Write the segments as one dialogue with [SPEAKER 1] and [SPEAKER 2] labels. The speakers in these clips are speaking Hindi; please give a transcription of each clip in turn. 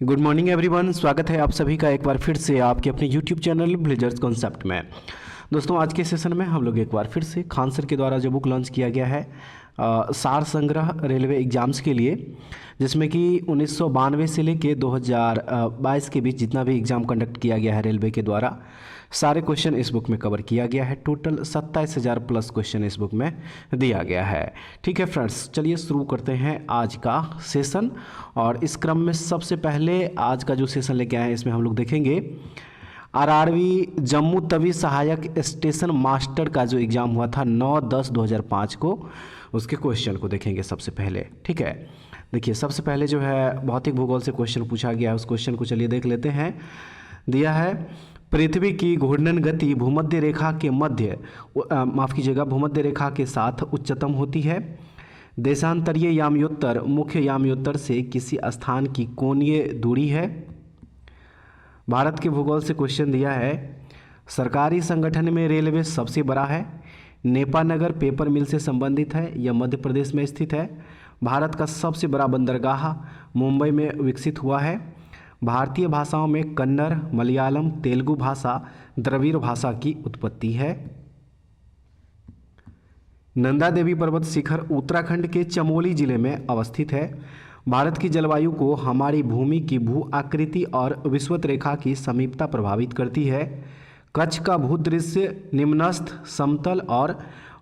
[SPEAKER 1] गुड मॉर्निंग एवरीवन, स्वागत है आप सभी का एक बार फिर से आपके अपने यूट्यूब चैनल विलेजर्स कॉन्सेप्ट में। दोस्तों, आज के सेशन में हम लोग एक बार फिर से खान सर के द्वारा जो बुक लॉन्च किया गया है सार संग्रह रेलवे एग्ज़ाम्स के लिए, जिसमें कि 1992 से लेके 2022 के बीच जितना भी एग्ज़ाम कंडक्ट किया गया है रेलवे के द्वारा, सारे क्वेश्चन इस बुक में कवर किया गया है। टोटल 27,000 प्लस क्वेश्चन इस बुक में दिया गया है। ठीक है फ्रेंड्स, चलिए शुरू करते हैं आज का सेशन। और इस क्रम में सबसे पहले आज का जो सेशन लेके आए हैं, इसमें हम लोग देखेंगे आरआरबी जम्मू तवी सहायक स्टेशन मास्टर का जो एग्ज़ाम हुआ था 9/10/2005 को, उसके क्वेश्चन को देखेंगे सबसे पहले। ठीक है, देखिए सबसे पहले जो है भौतिक भूगोल से क्वेश्चन पूछा गया है, उस क्वेश्चन को चलिए देख लेते हैं। दिया है पृथ्वी की घूर्णन गति भूमध्य रेखा के भूमध्य रेखा के साथ उच्चतम होती है। देशांतरीय याम्योत्तर मुख्य याम्योत्तर से किसी स्थान की कोणीय दूरी है। भारत के भूगोल से क्वेश्चन दिया है सरकारी संगठन में रेलवे सबसे बड़ा है। नेपानगर पेपर मिल से संबंधित है, यह मध्य प्रदेश में स्थित है। भारत का सबसे बड़ा बंदरगाह मुंबई में विकसित हुआ है। भारतीय भाषाओं में कन्नड़, मलयालम, तेलुगु भाषा द्रविड़ भाषा की उत्पत्ति है। नंदा देवी पर्वत शिखर उत्तराखंड के चमोली जिले में अवस्थित है। भारत की जलवायु को हमारी भूमि की भू आकृति और विषुवत रेखा की समीपता प्रभावित करती है। कच्छ का भूदृश्य निम्नस्थ, समतल और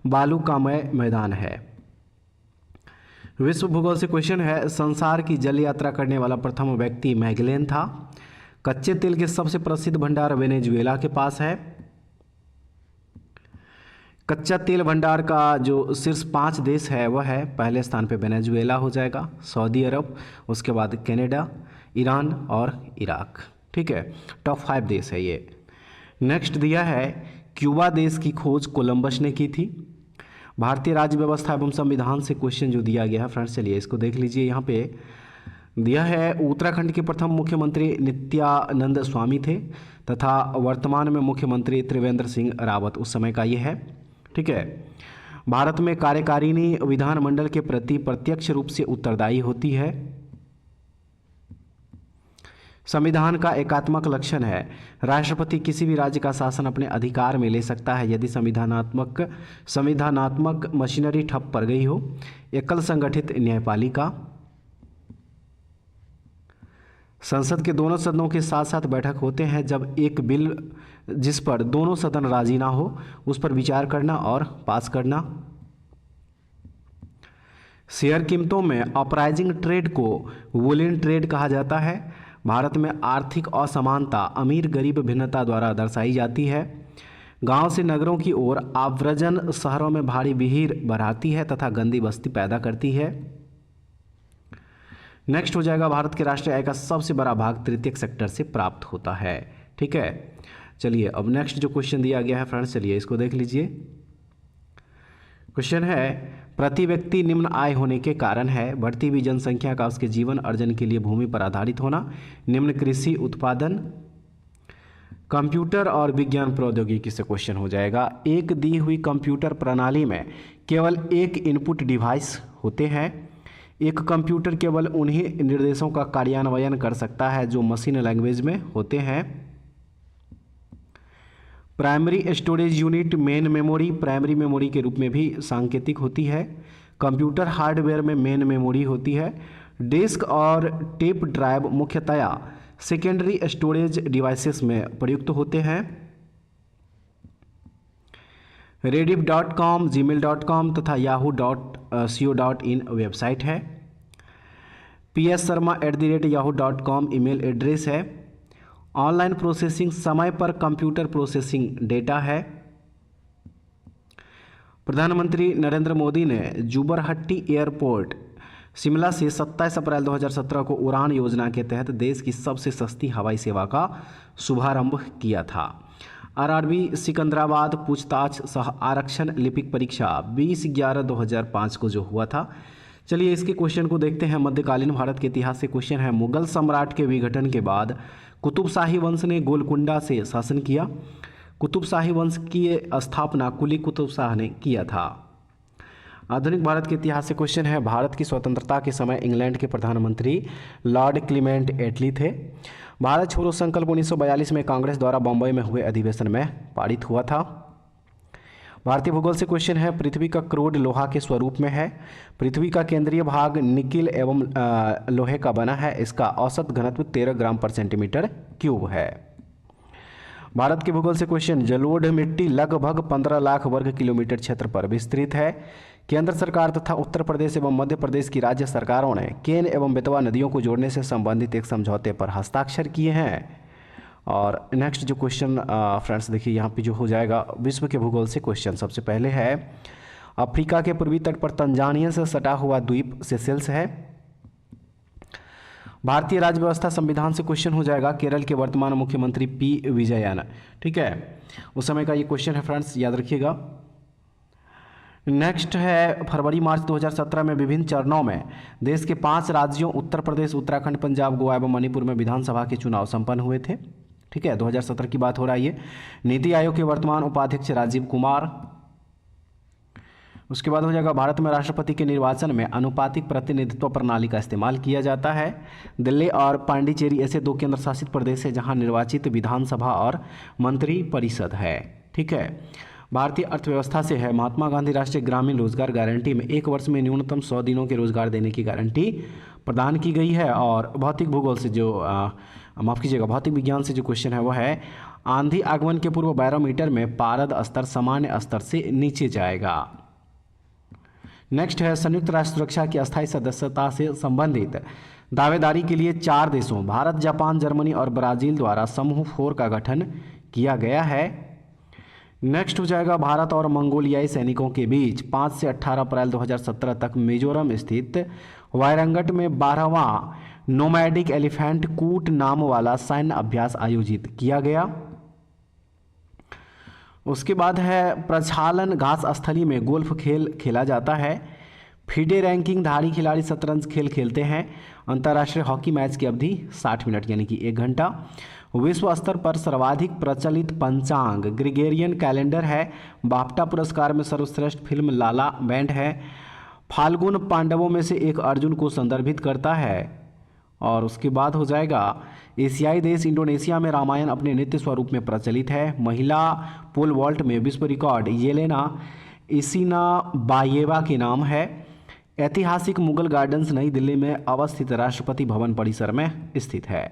[SPEAKER 1] बालुकामय मैदान है। विश्व भूगोल से क्वेश्चन है संसार की जल यात्रा करने वाला प्रथम व्यक्ति मैगेलन था। कच्चे तेल के सबसे प्रसिद्ध भंडार वेनेजुएला के पास है। कच्चा तेल भंडार का जो शीर्ष 5 देश है वह है, पहले स्थान पे वेनेजुएला हो जाएगा, सऊदी अरब, उसके बाद कनाडा, ईरान और इराक। ठीक है, टॉप 5 देश है ये। नेक्स्ट दिया है क्यूबा देश की खोज कोलंबस ने की थी। भारतीय राज्य व्यवस्था एवं संविधान से क्वेश्चन जो दिया गया है फ्रेंड्स, चलिए इसको देख लीजिए। यहाँ पे दिया है उत्तराखंड के प्रथम मुख्यमंत्री नित्यानंद स्वामी थे तथा वर्तमान में मुख्यमंत्री त्रिवेंद्र सिंह रावत उस समय का ये है। ठीक है, भारत में कार्यकारिणी विधानमंडल के प्रति प्रत्यक्ष रूप से उत्तरदायी होती है। संविधान का एकात्मक लक्षण है राष्ट्रपति किसी भी राज्य का शासन अपने अधिकार में ले सकता है यदि संविधानात्मक मशीनरी ठप पड़ गई हो। एकल संगठित न्यायपालिका। संसद के दोनों सदनों के साथ साथ बैठक होते हैं जब एक बिल जिस पर दोनों सदन राजी ना हो उस पर विचार करना और पास करना। शेयर कीमतों में अपराइजिंग ट्रेड को वुलिन ट्रेड कहा जाता है। भारत में आर्थिक असमानता अमीर गरीब भिन्नता द्वारा दर्शाई जाती है। गांव से नगरों की ओर आव्रजन शहरों में भारी भीड़ बढ़ाती है तथा गंदी बस्ती पैदा करती है। नेक्स्ट हो जाएगा भारत के राष्ट्रीय आय का सबसे बड़ा भाग तृतीयक सेक्टर से प्राप्त होता है। ठीक है, चलिए अब नेक्स्ट जो क्वेश्चन दिया गया है फ्रेंड्स, चलिए इसको देख लीजिए। क्वेश्चन है प्रति व्यक्ति निम्न आय होने के कारण है बढ़ती हुई जनसंख्या का उसके जीवन अर्जन के लिए भूमि पर आधारित होना, निम्न कृषि उत्पादन, कंप्यूटर और विज्ञान प्रौद्योगिकी से क्वेश्चन हो जाएगा। एक दी हुई कंप्यूटर प्रणाली में केवल एक इनपुट डिवाइस होते हैं। एक कंप्यूटर केवल उन्हीं निर्देशों का कार्यान्वयन कर सकता है जो मशीन लैंग्वेज में होते हैं। Primary storage unit main memory primary memory के रूप में भी सांकेतिक होती है। कंप्यूटर हार्डवेयर में मेन मेमोरी होती है। डिस्क और टेप ड्राइव मुख्यतया सेकेंडरी स्टोरेज डिवाइसेस में प्रयुक्त होते हैं। rediff.com, gmail.com तथा yahoo.co.in वेबसाइट है। psharma@yahoo.com ईमेल एड्रेस है। ऑनलाइन प्रोसेसिंग समय पर कंप्यूटर प्रोसेसिंग डेटा है। प्रधानमंत्री नरेंद्र मोदी ने जुबरहट्टी एयरपोर्ट शिमला से 27 अप्रैल 2017 को उड़ान योजना के तहत देश की सबसे सस्ती हवाई सेवा का शुभारंभ किया था। आरआरबी सिकंदराबाद पूछताछ सह आरक्षण लिपिक परीक्षा 20/11/2005 को जो हुआ था। चलिए इसके क्वेश्चन को देखते हैं। मध्यकालीन भारत के इतिहास से क्वेश्चन है मुगल सम्राट के विघटन के बाद कुतुब शाही वंश ने गोलकुंडा से शासन किया। कुतुब शाही वंश की स्थापना कुली कुतुब शाह ने किया था। आधुनिक भारत के इतिहास से क्वेश्चन है, भारत की स्वतंत्रता के समय इंग्लैंड के प्रधानमंत्री लॉर्ड क्लीमेंट एटली थे। भारत छोड़ो संकल्प 1942 में कांग्रेस द्वारा बम्बई में हुए अधिवेशन में पारित हुआ था। भारतीय भूगोल से क्वेश्चन है, पृथ्वी का क्रूड लोहा के स्वरूप में है। पृथ्वी का केंद्रीय भाग निकिल एवं लोहे का बना है। इसका औसत घनत्व 13 ग्राम पर सेंटीमीटर क्यूब है। भारत के भूगोल से क्वेश्चन, जलोढ़ मिट्टी लगभग 15 लाख वर्ग किलोमीटर क्षेत्र पर विस्तृत है। केंद्र सरकार तथा उत्तर प्रदेश एवं मध्य प्रदेश की राज्य सरकारों ने केन एवं बेतवा नदियों को जोड़ने से संबंधित एक समझौते पर हस्ताक्षर किए हैं। और नेक्स्ट जो क्वेश्चन फ्रेंड्स देखिए यहाँ पे जो हो जाएगा विश्व के भूगोल से क्वेश्चन, सबसे पहले है, अफ्रीका के पूर्वी तट पर तंजानिया से सटा हुआ द्वीप सेशेल्स है। भारतीय राज्य व्यवस्था संविधान से क्वेश्चन हो जाएगा, केरल के वर्तमान मुख्यमंत्री पी विजयन। ठीक है, उस समय का ये क्वेश्चन है फ्रेंड्स, याद रखिएगा। नेक्स्ट है, फरवरी मार्च 2017 में विभिन्न चरणों में देश के 5 राज्यों उत्तर प्रदेश, उत्तराखंड, पंजाब, गोवा एवं मणिपुर में विधानसभा के चुनाव संपन्न हुए थे। ठीक है, 2017 की बात हो रहा है ये। नीति आयोग के वर्तमान उपाध्यक्ष राजीव कुमार। उसके बाद हो जाएगा, भारत में राष्ट्रपति के निर्वाचन में अनुपातिक प्रतिनिधित्व प्रणाली का इस्तेमाल किया जाता है। दिल्ली और पांडिचेरी ऐसे 2 केंद्र शासित प्रदेश है जहां निर्वाचित विधानसभा और मंत्री परिषद है। ठीक है, भारतीय अर्थव्यवस्था से है, महात्मा गांधी राष्ट्रीय ग्रामीण रोजगार गारंटी में 1 वर्ष में न्यूनतम 100 दिनों के रोजगार देने की गारंटी प्रदान की गई है। और भौतिक भूगोल से जो माफ़ कीजिएगा भौतिक विज्ञान से जो क्वेश्चन है वो है, आंधी आगमन के पूर्व बैरोमीटर में पारद स्तर सामान्य स्तर से नीचे जाएगा। नेक्स्ट है, संयुक्त राष्ट्र सुरक्षा की अस्थायी सदस्यता से संबंधित दावेदारी के लिए 4 देशों भारत, जापान, जर्मनी और ब्राजील द्वारा समूह 4 का गठन किया गया है। नेक्स्ट हो जाएगा, भारत और मंगोलियाई सैनिकों के बीच 5 से 18 अप्रैल 2017 तक मिजोरम स्थित वायरंगट में 12वां नोमैडिक एलिफेंट कूट नाम वाला सैन्य अभ्यास आयोजित किया गया। उसके बाद है, प्रक्षालन घास स्थली में गोल्फ खेल खेला जाता है। फीडे रैंकिंग धारी खिलाड़ी शतरंज खेल खेलते हैं। अंतर्राष्ट्रीय हॉकी मैच की अवधि 60 मिनट यानी कि 1 घंटा। विश्व स्तर पर सर्वाधिक प्रचलित पंचांग ग्रिगोरियन कैलेंडर है। बाफ्टा पुरस्कार में सर्वश्रेष्ठ फिल्म लाला बैंड है। फाल्गुन पांडवों में से एक अर्जुन को संदर्भित करता है। और उसके बाद हो जाएगा, एशियाई देश इंडोनेशिया में रामायण अपने नृत्य स्वरूप में प्रचलित है। महिला पोल वॉल्ट में विश्व रिकॉर्ड येलेना इसिनाबायेवा के नाम है। ऐतिहासिक मुगल गार्डन्स नई दिल्ली में अवस्थित राष्ट्रपति भवन परिसर में स्थित है।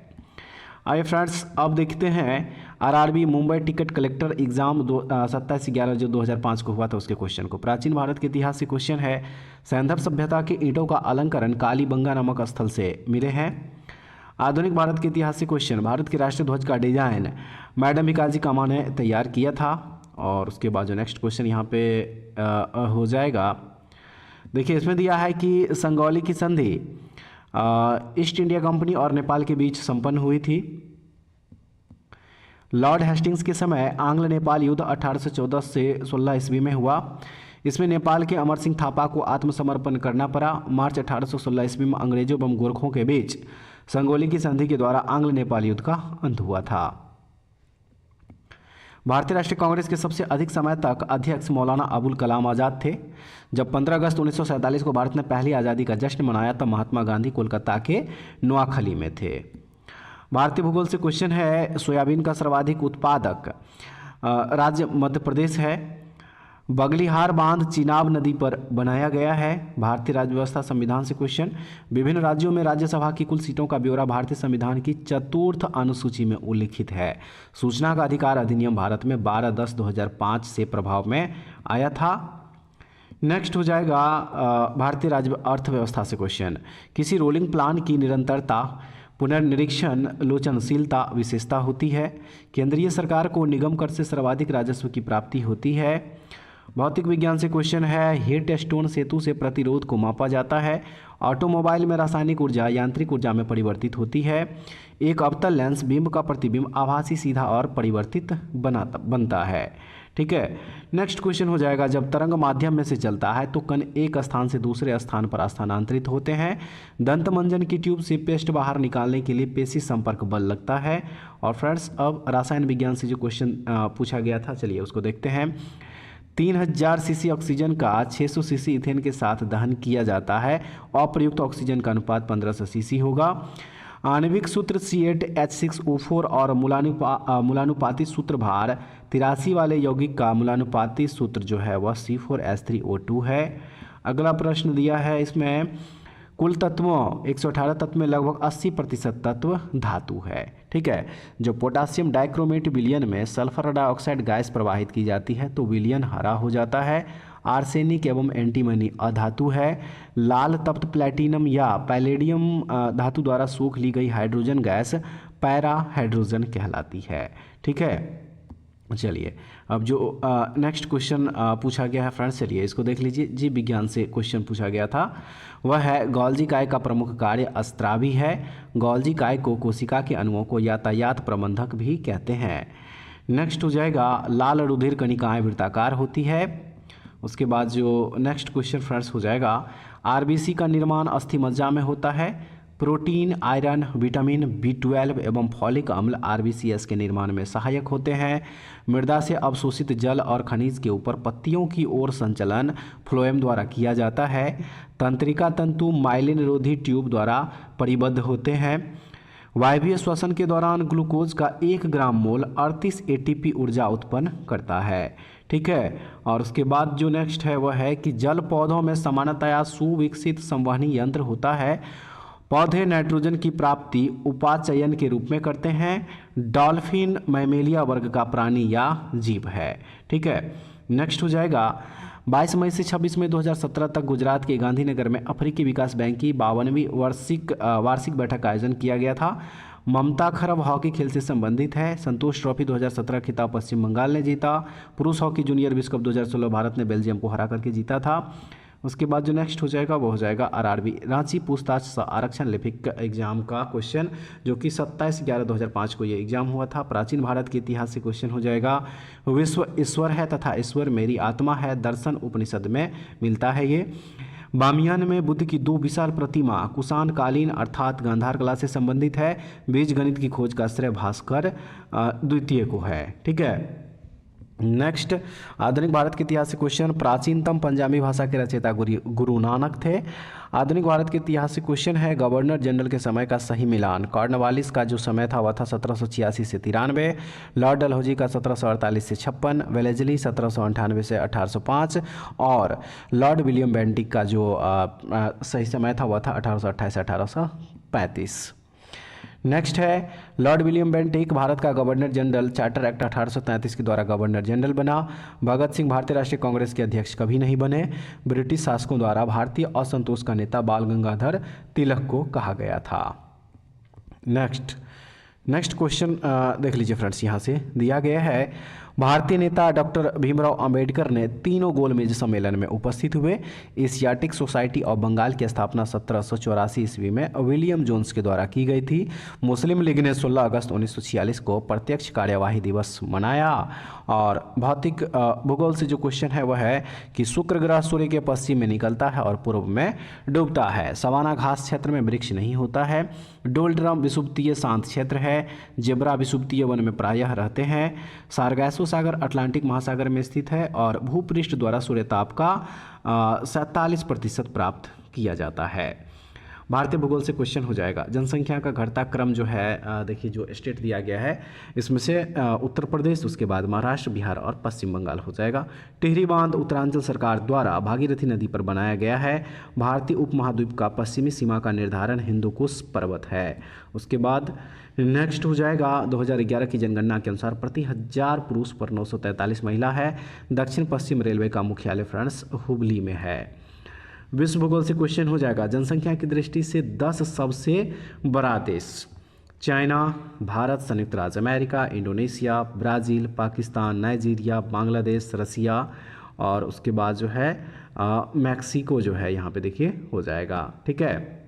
[SPEAKER 1] आइए फ्रेंड्स, अब देखते हैं RRB Mumbai ticket collector exam 27/11 जो 2005 को हुआ था उसके क्वेश्चन को। प्राचीन भारत के इतिहास से क्वेश्चन है, सैंधव सभ्यता के ईंटों का अलंकरण कालीबंगा नामक स्थल से मिले हैं। आधुनिक भारत के इतिहास से क्वेश्चन, भारत के राष्ट्रीय ध्वज का डिजाइन मैडम भिकाजी कामा ने तैयार किया था। और उसके बाद जो नेक्स्ट क्वेश्चन यहाँ पे हो जाएगा, देखिए इसमें दिया है कि संगौली की संधि ईस्ट इंडिया कंपनी और नेपाल के बीच संपन्न हुई थी। लॉर्ड हेस्टिंग्स के समय आंग्ल नेपाल युद्ध 1814 से 16 ईस्वी में हुआ। इसमें नेपाल के अमर सिंह थापा को आत्मसमर्पण करना पड़ा। मार्च 1816 ईस्वी में अंग्रेजों एवं गोरखों के बीच संगोली की संधि के द्वारा आंग्ल नेपाल युद्ध का अंत हुआ था। भारतीय राष्ट्रीय कांग्रेस के सबसे अधिक समय तक अध्यक्ष मौलाना अबुल कलाम आज़ाद थे। जब 15 अगस्त 1947 को भारत ने पहली आज़ादी का जश्न मनाया तब महात्मा गांधी कोलकाता के नोआखली में थे। भारतीय भूगोल से क्वेश्चन है, सोयाबीन का सर्वाधिक उत्पादक राज्य मध्य प्रदेश है। बगलिहार बांध चिनाब नदी पर बनाया गया है। भारतीय राज्य व्यवस्था संविधान से क्वेश्चन, विभिन्न राज्यों में राज्यसभा की कुल सीटों का ब्यौरा भारतीय संविधान की 4th अनुसूची में उल्लिखित है। सूचना का अधिकार अधिनियम भारत में 12/10/2005 से प्रभाव में आया था। नेक्स्ट हो जाएगा भारतीय राज्य अर्थव्यवस्था से क्वेश्चन, किसी रोलिंग प्लान की निरंतरता पुनर्निरीक्षण लोचनशीलता विशेषता होती है। केंद्रीय सरकार को निगम कर से सर्वाधिक राजस्व की प्राप्ति होती है। भौतिक विज्ञान से क्वेश्चन है, हीट स्टोन सेतु से प्रतिरोध को मापा जाता है। ऑटोमोबाइल में रासायनिक ऊर्जा यांत्रिक ऊर्जा में परिवर्तित होती है। एक अवतल लेंस बिंब का प्रतिबिंब आभासी सीधा और परिवर्तित बनता है। ठीक है, नेक्स्ट क्वेश्चन हो जाएगा, जब तरंग माध्यम में से चलता है तो कण एक स्थान से दूसरे स्थान पर स्थानांतरित होते हैं। दंत मंजन की ट्यूब से पेस्ट बाहर निकालने के लिए पेशी संपर्क बल लगता है। और फ्रेंड्स, अब रसायन विज्ञान से जो क्वेश्चन पूछा गया था, चलिए उसको देखते हैं। 3000 सीसी ऑक्सीजन का 600 सीसी इथेन के साथ दहन किया जाता है। अप्रयुक्त ऑक्सीजन का अनुपात 1500 सीसी होगा। आणविक सूत्र C8H6O4 और मूलानुपाती सूत्र भार 83 वाले यौगिक का मूलानुपाती सूत्र जो है वह C4H3O2 है। अगला प्रश्न दिया है इसमें, कुल तत्वों 118 तत्व में लगभग 80% तत्व धातु है। ठीक है, जो पोटासियम डाइक्रोमेट विलयन में सल्फर डाइऑक्साइड गैस प्रवाहित की जाती है तो विलयन हरा हो जाता है। आर्सेनिक एवं एंटीमनी अधातु है। लाल तप्त प्लैटिनम या पैलेडियम धातु द्वारा सोख ली गई हाइड्रोजन गैस पैरा हाइड्रोजन कहलाती है। ठीक है, चलिए अब जो नेक्स्ट क्वेश्चन पूछा गया है फ्रेंड्स, चलिए इसको देख लीजिए। जीव विज्ञान से क्वेश्चन पूछा गया था, वह है गोल्जी काय का प्रमुख कार्य अस्त्रावी है। गोल्जी काय को कोशिका के अणुओं को यातायात प्रबंधक भी कहते हैं। नेक्स्ट हो जाएगा, लाल रुधिर कणिकाएं वृत्ताकार होती है। उसके बाद जो नेक्स्ट क्वेश्चन फ्रेंड्स हो जाएगा, आरबीसी का निर्माण अस्थिमज्जा में होता है। प्रोटीन, आयरन, विटामिन B12 एवं फॉलिक अम्ल आरबीसीएस के निर्माण में सहायक होते हैं। मृदा से अवशोषित जल और खनिज के ऊपर पत्तियों की ओर संचलन फ्लोएम द्वारा किया जाता है। तंत्रिका तंतु माइलिन रोधी ट्यूब द्वारा परिबद्ध होते हैं। वायवीय श्वसन के दौरान ग्लूकोज का 1 ग्राम मोल 38 ATP ऊर्जा उत्पन्न करता है। ठीक है, और उसके बाद जो नेक्स्ट है वह है कि जल पौधों में सामान्यतया सुविकसित संवहनी यंत्र होता है। पौधे नाइट्रोजन की प्राप्ति उपाचयन के रूप में करते हैं। डॉल्फिन मैमेलिया वर्ग का प्राणी या जीव है। ठीक है, नेक्स्ट हो जाएगा, 22 मई से 26 मई 2017 तक गुजरात के गांधीनगर में अफ्रीकी विकास बैंक की 52वीं वार्षिक बैठक का आयोजन किया गया था। ममता खरब हॉकी खेल से संबंधित है। संतोष ट्रॉफी 2017 खिताब पश्चिम बंगाल ने जीता। पुरुष हॉकी जूनियर विश्व कप 2016 भारत ने बेल्जियम को हरा करके जीता था। उसके बाद जो नेक्स्ट हो जाएगा वो हो जाएगा आरआरबी रांची पूछताछ आरक्षण लिपिक एग्जाम का क्वेश्चन, जो कि 27/11/2005 को ये एग्जाम हुआ था। प्राचीन भारत के इतिहास से क्वेश्चन हो जाएगा। विश्व ईश्वर है तथा ईश्वर मेरी आत्मा है, दर्शन उपनिषद में मिलता है ये। बामियान में बुद्ध की 2 विशाल प्रतिमा कुषाण कालीन अर्थात गांधार कला से संबंधित है। बीज गणित की खोज का श्रेय भास्कर द्वितीय को है। ठीक है, नेक्स्ट, आधुनिक भारत के इतिहास से क्वेश्चन, प्राचीनतम पंजाबी भाषा के रचयिता गुरु नानक थे। आधुनिक भारत के इतिहास से क्वेश्चन है, गवर्नर जनरल के समय का सही मिलान। कॉर्नवालिस का जो समय था वह था 1786 से 93। लॉर्ड डलहौजी का 1748 से 56। वेलेजली 1798 से 1805 और लॉर्ड विलियम बेंटिक का जो सही समय था वह था 1828 से 1835। नेक्स्ट है, लॉर्ड विलियम बेंटिक भारत का गवर्नर जनरल चार्टर एक्ट 1833 के द्वारा गवर्नर जनरल बना। भगत सिंह भारतीय राष्ट्रीय कांग्रेस के अध्यक्ष कभी नहीं बने। ब्रिटिश शासकों द्वारा भारतीय असंतोष का नेता बाल गंगाधर तिलक को कहा गया था। नेक्स्ट क्वेश्चन देख लीजिए फ्रेंड्स, यहाँ से दिया गया है, भारतीय नेता डॉक्टर भीमराव अंबेडकर ने तीनों गोलमेज सम्मेलन में उपस्थित हुए। एशियाटिक सोसाइटी ऑफ बंगाल की स्थापना 1784 ईस्वी में विलियम जोन्स के द्वारा की गई थी। मुस्लिम लीग ने 16 अगस्त 1946 को प्रत्यक्ष कार्यवाही दिवस मनाया। और भौतिक भूगोल से जो क्वेश्चन है वह है कि शुक्र ग्रह सूर्य के पश्चिम में निकलता है और पूर्व में डूबता है। सवाना घास क्षेत्र में वृक्ष नहीं होता है। डोल्ड्रम विषुवतीय शांत क्षेत्र है। जेब्रा विषुवतीय वन में प्रायः रहते हैं। सारगैसो सागर अटलांटिक महासागर में स्थित है और भूपृष्ठ द्वारा सूर्यताप का 47% प्राप्त किया जाता है। भारतीय भूगोल से क्वेश्चन हो जाएगा, जनसंख्या का घटता क्रम जो है, देखिए जो स्टेट दिया गया है इसमें से उत्तर प्रदेश, उसके बाद महाराष्ट्र, बिहार और पश्चिम बंगाल हो जाएगा। टिहरी बांध उत्तरांचल सरकार द्वारा भागीरथी नदी पर बनाया गया है। भारतीय उपमहाद्वीप का पश्चिमी सीमा का निर्धारण हिंदुकुश पर्वत है। उसके बाद नेक्स्ट हो जाएगा, 2011 की जनगणना के अनुसार प्रति 1000 पुरुष पर 943 महिला है। दक्षिण पश्चिम रेलवे का मुख्यालय फ्रांस हुबली में है। विश्व भूगोल से क्वेश्चन हो जाएगा, जनसंख्या की दृष्टि से 10 सबसे बड़ा देश। चाइना, भारत, संयुक्त राज्य America, Indonesia, Brazil, Pakistan, Nigeria, Bangladesh, Russia और उसके बाद जो है मैक्सिको जो है यहाँ पे देखिए हो जाएगा। ठीक है,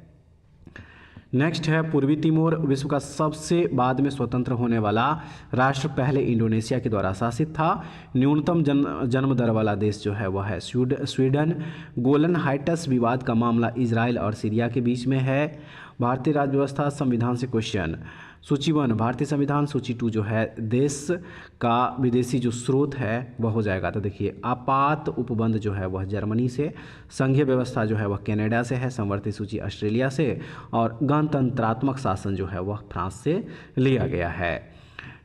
[SPEAKER 1] नेक्स्ट है, पूर्वी तिमोर विश्व का सबसे बाद में स्वतंत्र होने वाला राष्ट्र पहले इंडोनेशिया के द्वारा शासित था। न्यूनतम जन्म दर वाला देश जो है वह है स्वीडन। गोलन हाइट्स विवाद का मामला इजराइल और सीरिया के बीच में है। भारतीय राज्य व्यवस्था संविधान से क्वेश्चन, सूची 1 भारतीय संविधान, सूची 2 जो है देश का विदेशी जो स्रोत है वह हो जाएगा। तो देखिए आपात उपबंध जो है वह जर्मनी से, संघीय व्यवस्था जो है वह कनाडा से है, संवर्ती सूची ऑस्ट्रेलिया से और गणतंत्रात्मक शासन जो है वह फ्रांस से लिया गया है।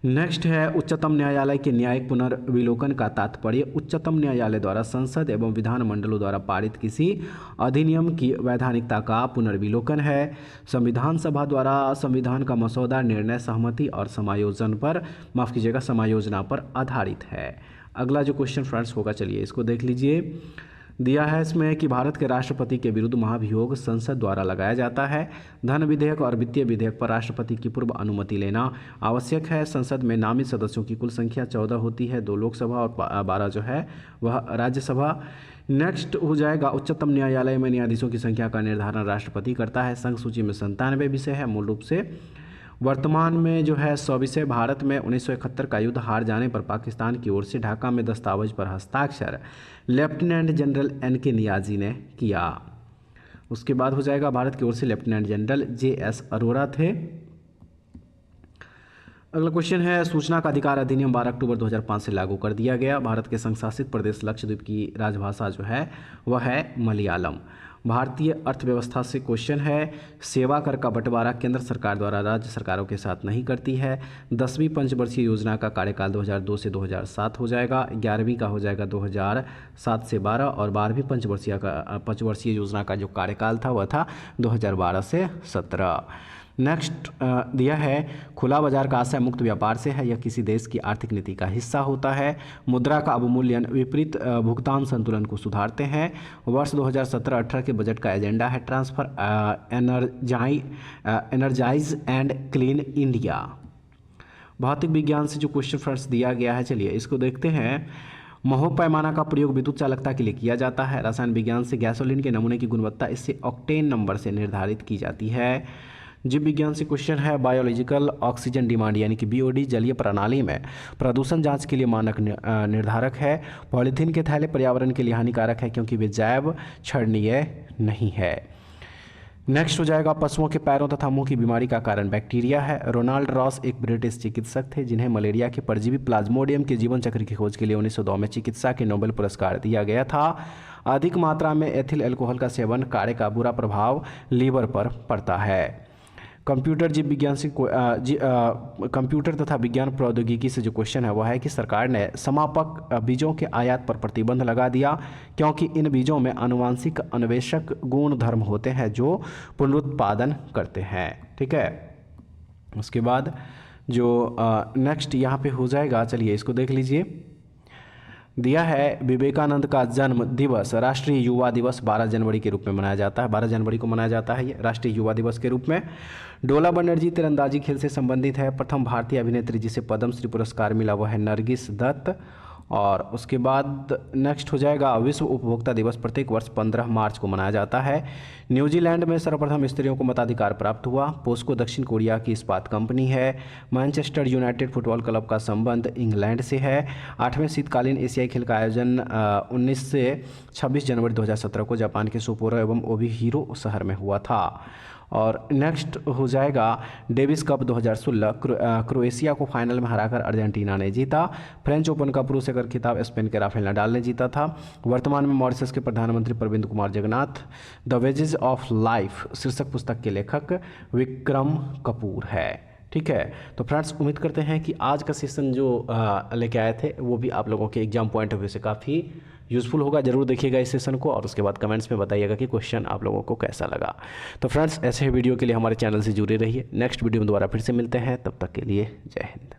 [SPEAKER 1] नेक्स्ट है उच्चतम न्यायालय के न्यायिक पुनर्विलोकन का तात्पर्य उच्चतम न्यायालय द्वारा संसद एवं विधानमंडलों द्वारा पारित किसी अधिनियम की वैधानिकता का पुनर्विलोकन है। संविधान सभा द्वारा संविधान का मसौदा निर्णय, सहमति और समायोजना पर आधारित है। अगला जो क्वेश्चन फ्रेंड्स होगा, चलिए इसको देख लीजिए। दिया है इसमें कि भारत के राष्ट्रपति के विरुद्ध महाभियोग संसद द्वारा लगाया जाता है। धन विधेयक और वित्तीय विधेयक पर राष्ट्रपति की पूर्व अनुमति लेना आवश्यक है। संसद में नामित सदस्यों की कुल संख्या 14 होती है, 2 लोकसभा और 12 जो है वह राज्यसभा। नेक्स्ट हो जाएगा उच्चतम न्यायालय में न्यायाधीशों की संख्या का निर्धारण राष्ट्रपति करता है। संघ सूची में 97 विषय है मूल रूप से। वर्तमान में जो है 100 विषय। भारत में 1971 का युद्ध हार जाने पर पाकिस्तान की ओर से ढाका में दस्तावेज पर हस्ताक्षर लेफ्टिनेंट जनरल NK नियाजी ने किया। उसके बाद हो जाएगा भारत की ओर से लेफ्टिनेंट जनरल JS अरोरा थे। अगला क्वेश्चन है सूचना का अधिकार अधिनियम 12 अक्टूबर 2005 से लागू कर दिया गया। भारत के संघ शासित प्रदेश लक्षद्वीप की राजभाषा जो है वह है मलयालम। भारतीय अर्थव्यवस्था से क्वेश्चन है सेवा कर का बंटवारा केंद्र सरकार द्वारा राज्य सरकारों के साथ नहीं करती है। 10वीं पंचवर्षीय योजना का कार्यकाल 2002 से 2007 हो जाएगा। 11वीं का हो जाएगा 2007 से 12 और 12वीं पंचवर्षीय योजना का जो कार्यकाल था वह था 2012 से 17। नेक्स्ट दिया है खुला बाजार का आशय मुक्त व्यापार से है, यह किसी देश की आर्थिक नीति का हिस्सा होता है। मुद्रा का अवमूल्यन विपरीत भुगतान संतुलन को सुधारते हैं। वर्ष 2017-18 के बजट का एजेंडा है transfer energise and clean India. भौतिक विज्ञान से जो क्वेश्चन फ्रेंड्स दिया गया है, चलिए इसको देखते हैं। महोप पैमाना का प्रयोग विद्युत चालकता के लिए किया जाता है। रसायन विज्ञान से गैसोलीन के नमूने की गुणवत्ता इससे ऑक्टेन नंबर से निर्धारित की जाती है। जीव विज्ञान से क्वेश्चन है बायोलॉजिकल ऑक्सीजन डिमांड यानी कि BOD जलीय प्रणाली में प्रदूषण जांच के लिए मानक निर्धारक है। पॉलीथीन के थैले पर्यावरण के लिए हानिकारक है क्योंकि वे जैव क्षरणीय नहीं है। नेक्स्ट हो जाएगा पशुओं के पैरों तथा मुंह की बीमारी का कारण बैक्टीरिया है। रोनाल्ड रॉस एक ब्रिटिश चिकित्सक थे जिन्हें मलेरिया के परजीवी प्लाज्मोडियम के जीवन चक्र की खोज के लिए 1902 में चिकित्सा के नोबेल पुरस्कार दिया गया था। अधिक मात्रा में एथिल एल्कोहल का सेवन कार्य का बुरा प्रभाव लीवर पर पड़ता है। कंप्यूटर जीव विज्ञान से कंप्यूटर तथा विज्ञान प्रौद्योगिकी से जो क्वेश्चन है वह है कि सरकार ने समापक बीजों के आयात पर प्रतिबंध लगा दिया क्योंकि इन बीजों में आनुवांशिक अन्वेषक गुण धर्म होते हैं जो पुनरुत्पादन करते हैं। ठीक है, उसके बाद जो नेक्स्ट यहाँ पे हो जाएगा, चलिए इसको देख लीजिए। दिया है विवेकानंद का जन्म दिवस राष्ट्रीय युवा दिवस 12 जनवरी के रूप में मनाया जाता है। 12 जनवरी को मनाया जाता है ये राष्ट्रीय युवा दिवस के रूप में। डोला बनर्जी तीरंदाजी खेल से संबंधित है। प्रथम भारतीय अभिनेत्री जिसे पद्मश्री पुरस्कार मिला वह है नरगिस दत्त। और उसके बाद नेक्स्ट हो जाएगा विश्व उपभोक्ता दिवस प्रत्येक वर्ष 15 मार्च को मनाया जाता है। न्यूजीलैंड में सर्वप्रथम स्त्रियों को मताधिकार प्राप्त हुआ। पोस्को दक्षिण कोरिया की इस्पात कंपनी है। मैनचेस्टर यूनाइटेड फुटबॉल क्लब का संबंध इंग्लैंड से है। 8वें शीतकालीन एशियाई खेल का आयोजन 19 से 26 जनवरी 2017 को जापान के सोपोरो एवं ओबिहीरो शहर में हुआ था। और नेक्स्ट हो जाएगा डेविस कप 2016 क्रोएशिया को फाइनल में हराकर अर्जेंटीना ने जीता। फ्रेंच ओपन का पुरुष एकल खिताब स्पेन के राफेल नडाल ने जीता था। वर्तमान में मॉरिशस के प्रधानमंत्री Pravind Kumar Jugnauth. The wages of life शीर्षक पुस्तक के लेखक विक्रम कपूर है। ठीक है, तो फ्रेंड्स उम्मीद करते हैं कि आज का सेशन जो लेके आए थे वो भी आप लोगों के एग्जाम पॉइंट ऑफ व्यू से काफ़ी यूज़फुल होगा। जरूर देखिएगा इस सेशन को और उसके बाद कमेंट्स में बताइएगा कि क्वेश्चन आप लोगों को कैसा लगा। तो फ्रेंड्स ऐसे ही वीडियो के लिए हमारे चैनल से जुड़े रहिए। नेक्स्ट वीडियो में दोबारा फिर से मिलते हैं, तब तक के लिए जय हिंद।